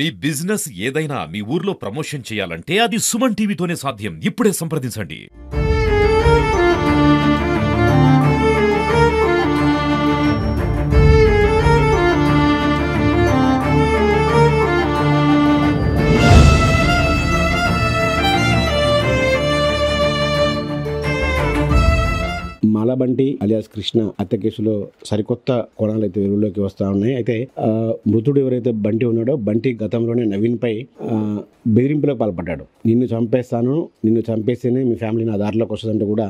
మీ business ఏదైనా మీ ఊర్లో promotion చేయాలంటే అది సుమన్ టీవీతోనే సాధ్యం. ఇప్పుడే సంప్రదించండి. మాలబంటి అలియాస్ కృష్ణ హత్య కేసులో సరికొత్త కోణాలు అయితే వెలుగులోకి వస్తూ ఉన్నాయి. అయితే మృతుడు ఎవరైతే బంటి ఉన్నాడో బంటి గతంలోనే నవీన్ పై బెదిరింపులకు పాల్పడ్డాడు. నిన్ను చంపేస్తాను, నిన్ను చంపేస్తేనే మీ ఫ్యామిలీ నా దారిలోకి వస్తుందంటే కూడా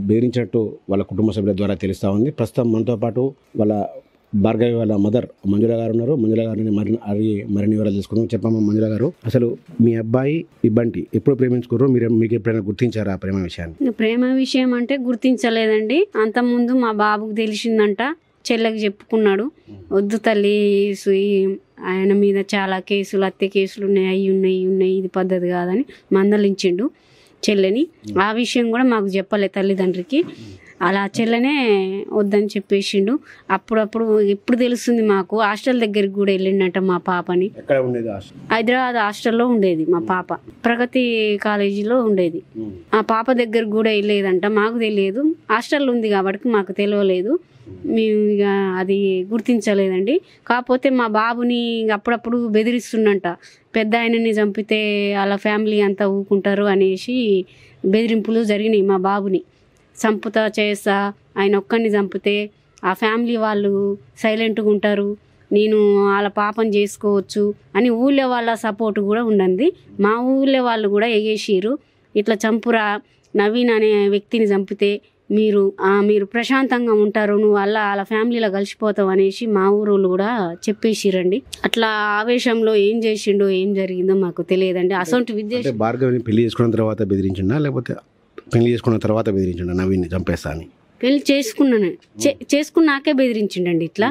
బెదిరించినట్టు వాళ్ళ కుటుంబ సభ్యుల ద్వారా తెలుస్తూ ఉంది. ప్రస్తుతం మనతో పాటు వాళ్ళ భార్గవి వాళ్ళ మదర్ మంజుల గారు ఉన్నారు. మంజుల గారిని మరిన్ని వివరాలు తీసుకుందాం. చెప్పమ్మా మంజుల గారు, అసలు మీ అబ్బాయి ఈ బంటి ఎప్పుడు ప్రేమించుకున్నారో మీకు ఎప్పుడైనా గుర్తించారా ఆ ప్రేమ విషయాన్ని? ప్రేమ విషయం అంటే గుర్తించలేదండి. అంతకుముందు మా బాబుకు తెలిసిందంట, చెల్లెకి చెప్పుకున్నాడు. వద్దు తల్లి, ఆయన మీద చాలా కేసులు, హత్య కేసులు ఉన్నాయి, అవి ఉన్నాయి, ఇది పద్ధతి కాదని మందలించిండు చెల్లెని. ఆ విషయం కూడా మాకు చెప్పలే తల్లిదండ్రికి. అలా చెల్లెనే వద్దని చెప్పేసిండు. అప్పుడప్పుడు ఎప్పుడు తెలుస్తుంది మాకు. హాస్టల్ దగ్గరికి కూడా వెళ్ళిండట మా పాపని. హైదరాబాద్ హాస్టల్లో ఉండేది మా పాప, ప్రగతి కాలేజీలో ఉండేది. ఆ పాప దగ్గరికి కూడా వెళ్ళేదంట. మాకు తెలియదు, హాస్టల్లో ఉంది కాబట్టి మాకు తెలియలేదు. మేము ఇక అది గుర్తించలేదండి. కాకపోతే మా బాబుని అప్పుడప్పుడు బెదిరిస్తుండంట. పెద్ద ఆయనని చంపితే వాళ్ళ ఫ్యామిలీ అంతా ఊకుంటారు అనేసి బెదిరింపులు జరిగినాయి. మా బాబుని చంపుతా చేస్తా, ఆయన ఒక్కడిని చంపితే ఆ ఫ్యామిలీ వాళ్ళు సైలెంట్గా ఉంటారు, నేను వాళ్ళ పాపం చేసుకోవచ్చు అని ఊళ్ళో వాళ్ళ సపోర్ట్ కూడా ఉండండి. మా ఊళ్ళో వాళ్ళు కూడా ఎగేసిరు, ఇట్లా చంపురా, నవీన్ అనే వ్యక్తిని చంపితే మీరు ప్రశాంతంగా ఉంటారు, నువ్వు వాళ్ళ ఫ్యామిలీలో కలిసిపోతావు అనేసి మా ఊరోళ్ళు కూడా చెప్పేసిరండి. అట్లా ఆవేశంలో ఏం చేసిండో ఏం జరిగిందో మాకు తెలియదండి. అసొంటి విద్య భార్గవిని పెళ్లి చేసుకున్న తర్వాత బెదిరించిండా, లేకపోతే పెళ్లి చేసుకున్న తర్వాత బెదిరించండి నవీన్ని చంపేస్తా అని? పెళ్లి చేసుకున్నాకే బెదిరించిండండి. ఇట్లా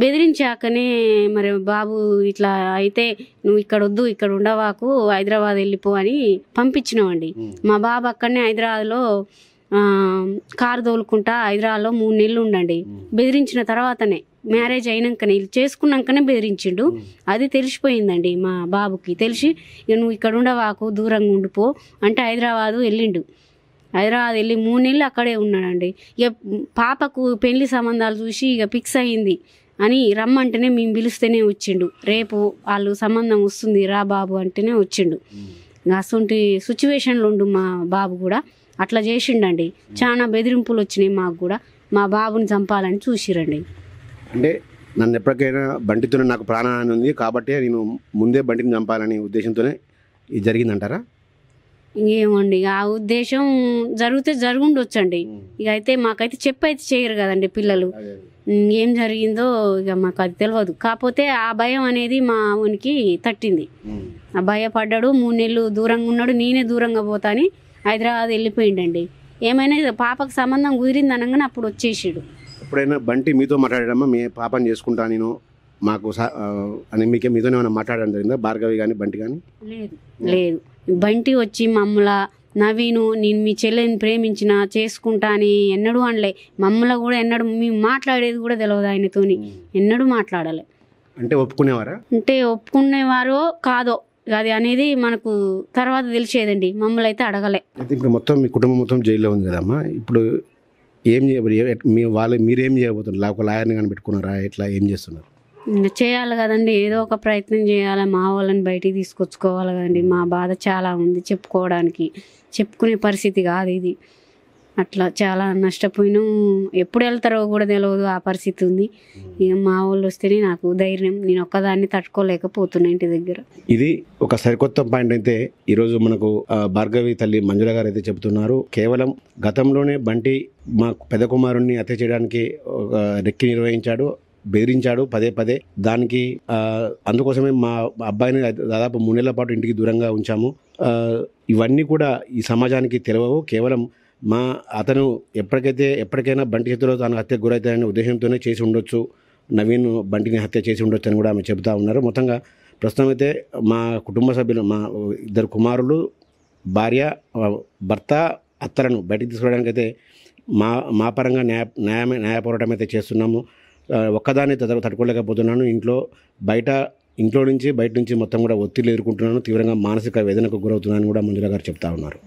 బెదిరించాకనే మరి బాబు ఇట్లా అయితే నువ్వు ఇక్కడ వద్దు, ఇక్కడ ఉండవాకు, హైదరాబాద్ వెళ్ళిపో అని పంపించినామండి. మా బాబు అక్కడనే హైదరాబాద్లో కారు తోలుకుంటా హైదరాబాద్లో 3 నెలలు ఉండండి. బెదిరించిన తర్వాతనే, మ్యారేజ్ అయినాకనే, చేసుకున్నాకనే బెదిరించిండు. అది తెలిసిపోయిందండి మా బాబుకి. తెలిసి ఇక నువ్వు ఇక్కడ ఉండవాకు, దూరంగా ఉండిపో అంటే హైదరాబాదు వెళ్ళిండు. హైదరాబాద్ వెళ్ళి 3 నెలలు అక్కడే ఉన్నాడండి. ఇక పాపకు పెళ్లి సంబంధాలు చూసి ఇక ఫిక్స్ అయ్యింది అని రమ్మంటేనే మేము పిలిస్తేనే వచ్చిండు. రేపు వాళ్ళు సంబంధం వస్తుంది రా బాబు అంటేనే వచ్చిండు. అసొంటి సిచ్యువేషన్లో ఉండు మా బాబు కూడా. అట్లా చేసిండండి. చాలా బెదిరింపులు వచ్చినాయి మాకు కూడా. మా బాబుని చంపాలని చూసిరండి. అంటే నన్ను ఎప్పటికైనా బంటితోనే నాకు ప్రాణహాని ఉంది కాబట్టి నేను ముందే బంటిని చంపాలనే ఉద్దేశంతోనే ఇది జరిగిందంటారా? ఏమండి, ఆ ఉద్దేశం జరిగితే జరుగుండొచ్చండి. ఇక అయితే మాకైతే చెప్పైతే చేయరు కదండి పిల్లలు. ఏం జరిగిందో ఇక మాకు అది తెలియదు. కాకపోతే ఆ భయం అనేది మా ఊనికి తట్టింది. ఆ భయపడ్డాడు. 3 నెలలు దూరంగా ఉన్నాడు. నేనే దూరంగా పోతా అని హైదరాబాద్ వెళ్ళిపోయిండండి. ఏమైనా పాపకు సంబంధం కుదిరింది అనగానే అప్పుడు వచ్చేసాడు. ఎప్పుడైనా బంటి మీతో మాట్లాడాడమ్మా, మీ పాపని చేసుకుంటా నేను మాకు అని మీతోనే ఏమైనా మాట్లాడడం జరిగిందా, భార్గవి కానీ బంటి కానీ? లేదు. బంటి వచ్చి మమ్మల నవీను నేను మీ చెల్లెని ప్రేమించిన చేసుకుంటా అని ఎన్నడూ అనలే. మమ్మల్ని కూడా ఎన్నడూ మేము మాట్లాడేది కూడా తెలియదు ఆయనతోని. ఎన్నడూ మాట్లాడలే. అంటే ఒప్పుకునేవారా? అంటే ఒప్పుకునేవారో కాదో అది అనేది మనకు తర్వాత తెలిసేదండి. మమ్మల్ని అయితే అడగలే. ఇప్పుడు మొత్తం మీ కుటుంబం మొత్తం జైల్లో ఉంది కదమ్మా, ఇప్పుడు ఏం మీరేం చేయబోతున్నారు? ఒక లాయర్ని కానీ పెట్టుకున్నారా? ఎట్లా ఏం చేస్తున్నారు? చేయాలి కదండి, ఏదో ఒక ప్రయత్నం చేయాలి. మా వాళ్ళని బయటికి తీసుకొచ్చుకోవాలి కదండి. మా బాధ చాలా ఉంది, చెప్పుకునే పరిస్థితి కాదు ఇది. అట్లా చాలా నష్టపోయినాం. ఎప్పుడు వెళ్తారో కూడా తెలియదు, ఆ పరిస్థితి ఉంది. ఇక మా వాళ్ళు వస్తేనే నాకు ధైర్యం. నేను ఒక్కదాన్ని తట్టుకోలేకపోతున్నా ఇంటి దగ్గర. ఇది ఒక సరికొత్త పాయింట్. అయితే ఈరోజు మనకు భార్గవి తల్లి మంజుల గారు అయితే చెబుతున్నారు, కేవలం గతంలోనే బంటి మా పెద్ద కుమారుణ్ణి హత్య చేయడానికి రెక్కి నిర్వహించాడు, బెదిరించాడు పదే. దానికి అందుకోసమే మా అబ్బాయిని దాదాపు 3 నెలల పాటు ఇంటికి దూరంగా ఉంచాము. ఇవన్నీ కూడా ఈ సమాజానికి తెలియవు. కేవలం అతను ఎప్పటికైనా బంటి చేతిలో తాను హత్యకు గురవుతాయనే ఉద్దేశంతోనే చేసి ఉండొచ్చు, నవీన్ బంటిని హత్య చేసి ఉండొచ్చు అని కూడా ఆమె చెబుతూ ఉన్నారు. మొత్తంగా ప్రస్తుతం అయితే మా కుటుంబ సభ్యులు, మా 2 కుమారులు, భార్య, భర్త, అత్తలను బయటికి తీసుకోవడానికి అయితే మా పరంగా న్యాయ పోరాటం అయితే చేస్తున్నాము. ఒక్కదాన్ని తట్టుకోలేకపోతున్నాను. ఇంట్లో బయట ఇంట్లో నుంచి బయట నుంచి మొత్తం కూడా ఒత్తిడి ఎదుర్కొంటున్నాను, తీవ్రంగా మానసిక వేదనకు గురవుతున్నానని కూడా మంజుల గారు చెప్తా ఉన్నారు.